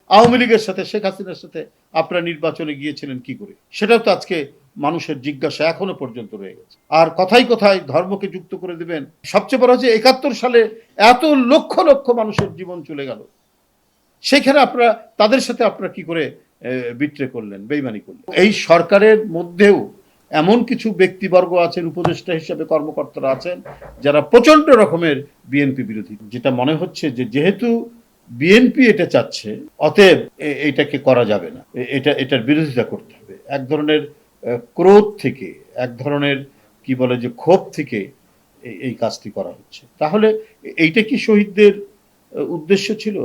আওয়ামী লীগের সাথে শেখ হাসিনার সাথে আপনারা নির্বাচনে গিয়েছিলেন কি করে, সেটাও তো আজকে মানুষের জিজ্ঞাসা এখনো পর্যন্ত রয়ে গেছে। আর কথায় কথায় ধর্মকে যুক্ত করে দিবেন। সবচেয়ে বড় হচ্ছে ৭১ সালে এত লক্ষ লক্ষ মানুষের জীবন চলে গেল, সেখানে আপনারা তাদের সাথে আপনারা কি করে বিট্রে করলেন, বেইমানি করলেন। এই সরকারের মধ্যেও এমন কিছু ব্যক্তিবর্গ আছেন, উপদেষ্টা হিসেবে কর্মকর্তারা আছেন, যারা প্রচন্ড রকমের বিএনপি বিরোধী। যেটা মনে হচ্ছে যে যেহেতু বিএনপি এটা চাচ্ছে, অতএব এটাকে করা যাবে না, এটার বিরোধিতা করতে হবে। এক ধরনের ক্রোধ থেকে, এক ধরনের কি বলে যে ক্ষোভ থেকে এই কাজটি করা হচ্ছে। তাহলে এইটা কি শহীদদের উদ্দেশ্য ছিল?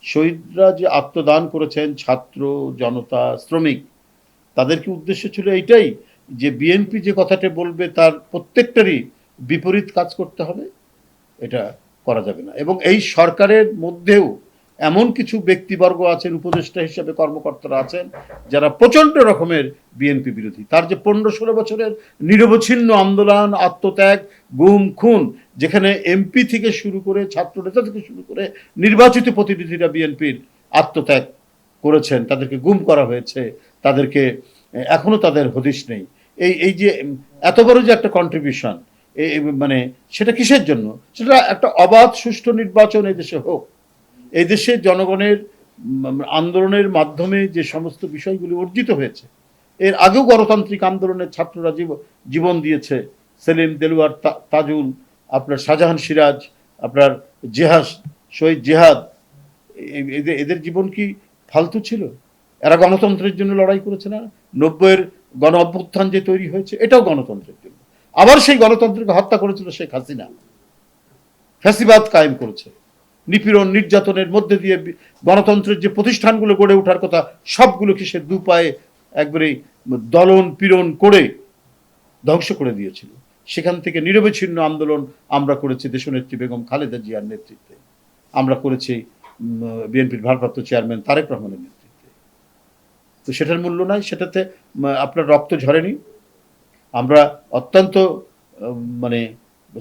শহীদরা যে আত্মদান করেছেন, ছাত্র জনতা শ্রমিক, তাদের কি উদ্দেশ্য ছিল এইটাই যে বিএনপি যে কথাটা বলবে তার প্রত্যেকটারই বিপরীত কাজ করতে হবে? এটা করা যাবে না। এবং এই সরকারের মধ্যেও এমন কিছু ব্যক্তিবর্গ আছেন, উপদেষ্টা হিসেবে কর্মকর্তারা আছেন, যারা প্রচন্ড রকমের বিএনপি বিরোধী। তার যে ১৫-১৬ বছরের নিরবচ্ছিন্ন আন্দোলন, আত্মত্যাগ, গুম খুন, যেখানে এমপি থেকে শুরু করে, ছাত্র নেতা থেকে শুরু করে নির্বাচিত প্রতিনিধিরা বিএনপির আত্মত্যাগ করেছেন, তাদেরকে গুম করা হয়েছে, তাদেরকে এখনো তাদের হদিশ নেই। এই যে এত বড় যে একটা কন্ট্রিবিউশন, মানে সেটা কিসের জন্য? সেটা একটা অবাধ সুষ্ঠু নির্বাচন এই দেশে হোক। এই দেশে জনগণের আন্দোলনের মাধ্যমে যে সমস্ত বিষয়গুলি অর্জিত হয়েছে, এর আগেও গণতান্ত্রিক আন্দোলনের ছাত্ররা জীবন দিয়েছে। সেলিম, দেলোয়ার, তাজুল, আপনার শাহজাহান সিরাজ, আপনার জেহাদ, শহীদ জেহাদ, এদের জীবন কি ফালতু ছিল? এরা গণতন্ত্রের জন্য লড়াই করেছে না? ৯০-এর গণ অভ্যুত্থান যে তৈরি হয়েছে, এটাও গণতন্ত্রের জন্য। আবার সেই গণতন্ত্রকে হত্যা করেছিল শেখ হাসিনা, ফ্যাসিবাদ কায়েম করেছে। নিপীড়ন নির্যাতনের মধ্যে দিয়ে গণতন্ত্রের যে প্রতিষ্ঠানগুলো গড়ে ওঠার কথা, সবগুলোকে সে দুপায়ে একবারে দলন পীড়ন করে ধ্বংস করে দিয়েছিল। সেখান থেকে নিরবচ্ছিন্ন আন্দোলন আমরা করেছি দেশনেত্রী বেগম খালেদা জিয়ার নেতৃত্বে, আমরা করেছি বিএনপির ভারপ্রাপ্ত চেয়ারম্যান তারেক রহমানের নেতৃত্বে। তো সেটার মূল্য নাই, সেটাতে আপনার রক্ত ঝরেনি। আমরা অত্যন্ত মানে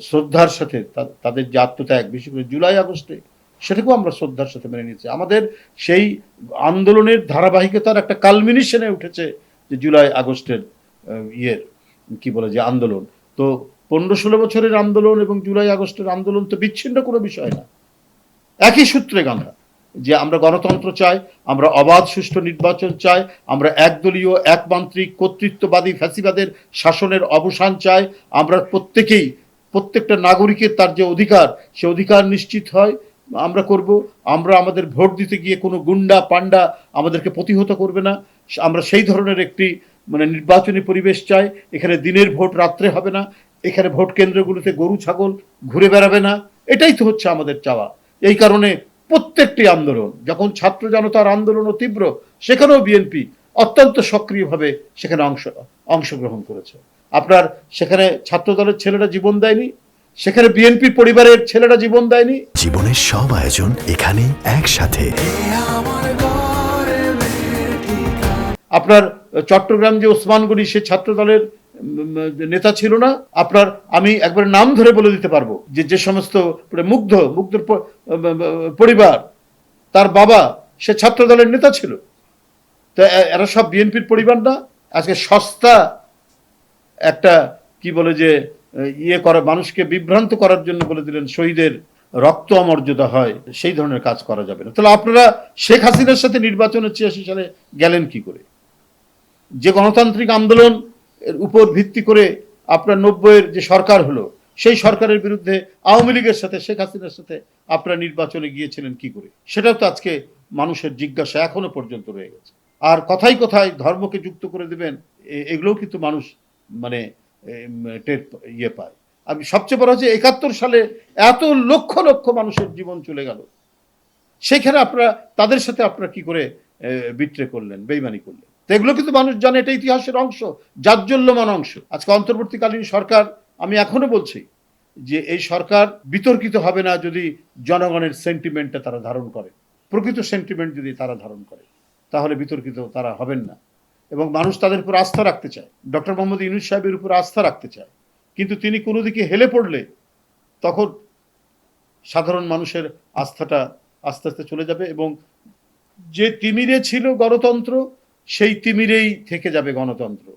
শ্রদ্ধার সাথে তাদের যে আত্মত্যাগ, বিশেষ করে জুলাই আগস্টে, সেটাকেও আমরা শ্রদ্ধার সাথে মেনে নিয়েছি। আমাদের সেই আন্দোলনের ধারাবাহিকতার একটা কালমিনেশনে উঠেছে যে জুলাই আগস্টের ইয়ের কি বলে যে আন্দোলন। তো ১৫-১৬ বছরের আন্দোলন এবং জুলাই আগস্টের আন্দোলন তো বিচ্ছিন্ন কোনো বিষয় না, একই সূত্রে গাঁথা। যে আমরা গণতন্ত্র চাই, আমরা অবাধ সুষ্ঠু নির্বাচন চাই, আমরা একদলীয় একমান্ত্রিক কর্তৃত্ববাদী ফ্যাসিবাদের শাসনের অবসান চাই, আমরা প্রত্যেকটা নাগরিকের তার যে অধিকার, সে অধিকার নিশ্চিত হয় আমরা করব। আমরা আমাদের ভোট দিতে গিয়ে কোনো গুন্ডা পান্ডা আমাদেরকে প্রতিহত করবে না। আমরা সেই ধরনের একটি নির্বাচনী পরিবেশ চাই। এখানে দিনের ভোট রাত্রে হবে না, এখানে ভোট কেন্দ্রগুলোতে গরু ছাগল ঘুরে বেড়াবে না। এটাই তো হচ্ছে আমাদের চাওয়া। এই কারণে প্রত্যেকটি আন্দোলন, যখন ছাত্র জনতার আন্দোলনও তীব্র, সেখানেও বিএনপি অত্যন্ত সক্রিয়ভাবে সেখানে অংশগ্রহণ করেছে। আপনার সেখানে ছাত্র দলের ছেলেরা জীবন দেয়নি, সেখানে বিএনপি পরিবারের ছেলেরা জীবন দেয়নি। জীবনের সব আয়োজন এখানে একসাথে। আপনার চট্টগ্রাম যে ওসমান গনি, সে ছাত্র দলের নেতা ছিল না? আপনার আমি একবার নাম ধরে বলে দিতে পারবো যে সমস্ত মুগ্ধর পরিবার, তার বাবা সে ছাত্র দলের নেতা ছিল। তো এরা সব বিএনপির পরিবার না? আজকে সস্তা একটা কি বলে যে ইয়ে করা, মানুষকে বিভ্রান্ত করার জন্য বলে দিলেন শহীদের রক্ত অমর্যাদা হয়, সেই ধরনের কাজ করা যাবে না। তাহলে আপনারা শেখ হাসিনার সাথে নির্বাচনে ৮৬ সালে গেলেন কি করে? যে গণতান্ত্রিক আন্দোলন এর উপর ভিত্তি করে আপনার ৯০-এর যে সরকার হলো, সেই সরকারের বিরুদ্ধে আওয়ামী লীগের সাথে শেখ হাসিনার সাথে আপনারা নির্বাচনে গিয়েছিলেন কি করে, সেটাও তো আজকে মানুষের জিজ্ঞাসা এখনো পর্যন্ত রয়ে গেছে। আর কথায় কথায় ধর্মকে যুক্ত করে দেবেন, এগুলোও কিন্তু মানুষ টের ইয়ে পায়। আমি সবচেয়ে বড় হচ্ছে ৭১ সালে এত লক্ষ লক্ষ মানুষের জীবন চলে গেল, সেখানে আপনারা তাদের সাথে আপনারা কি করে বিট্রে করলেন, বেইমানি করলেন। তো এগুলো কিন্তু মানুষ জানে, এটা ইতিহাসের অংশ, জাজ্জল্যমান অংশ। আজকে অন্তর্বর্তীকালীন সরকার, আমি এখনো বলছি যে এই সরকার বিতর্কিত হবে না যদি জনগণের সেন্টিমেন্টটা তারা ধারণ করে, প্রকৃত সেন্টিমেন্ট যদি তারা ধারণ করে, তাহলে বিতর্কিত তারা হবেন না। এবং মানুষ তাদের উপর আস্থা রাখতে চায়, ডক্টর মোহাম্মদ ইউনূস সাহেবের উপর আস্থা রাখতে চায়। কিন্তু তিনি কোনো দিকে হেলে পড়লে তখন সাধারণ মানুষের আস্থাটা আস্তে আস্তে চলে যাবে এবং যে তিমিরে ছিল গণতন্ত্র সেই তিমিরেই থেকে যাবে গণতন্ত্র।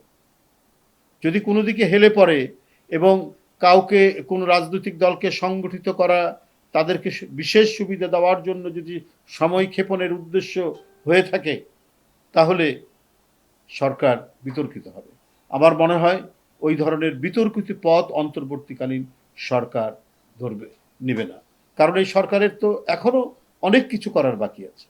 যদি কোনো দিকে হেলে পড়ে এবং কাউকে কোনো রাজনৈতিক দলকে সংগঠিত করা, তাদেরকে বিশেষ সুবিধা দেওয়ার জন্য যদি সময় ক্ষেপণের উদ্দেশ্য হয়ে থাকে, তাহলে সরকার বিতর্কিত হবে। আমার মনে হয় ওই ধরনের বিতর্কিত পথ অন্তর্বর্তীকালীন সরকার নেবে না, কারণ এই সরকারের তো এখনো অনেক কিছু করার বাকি আছে।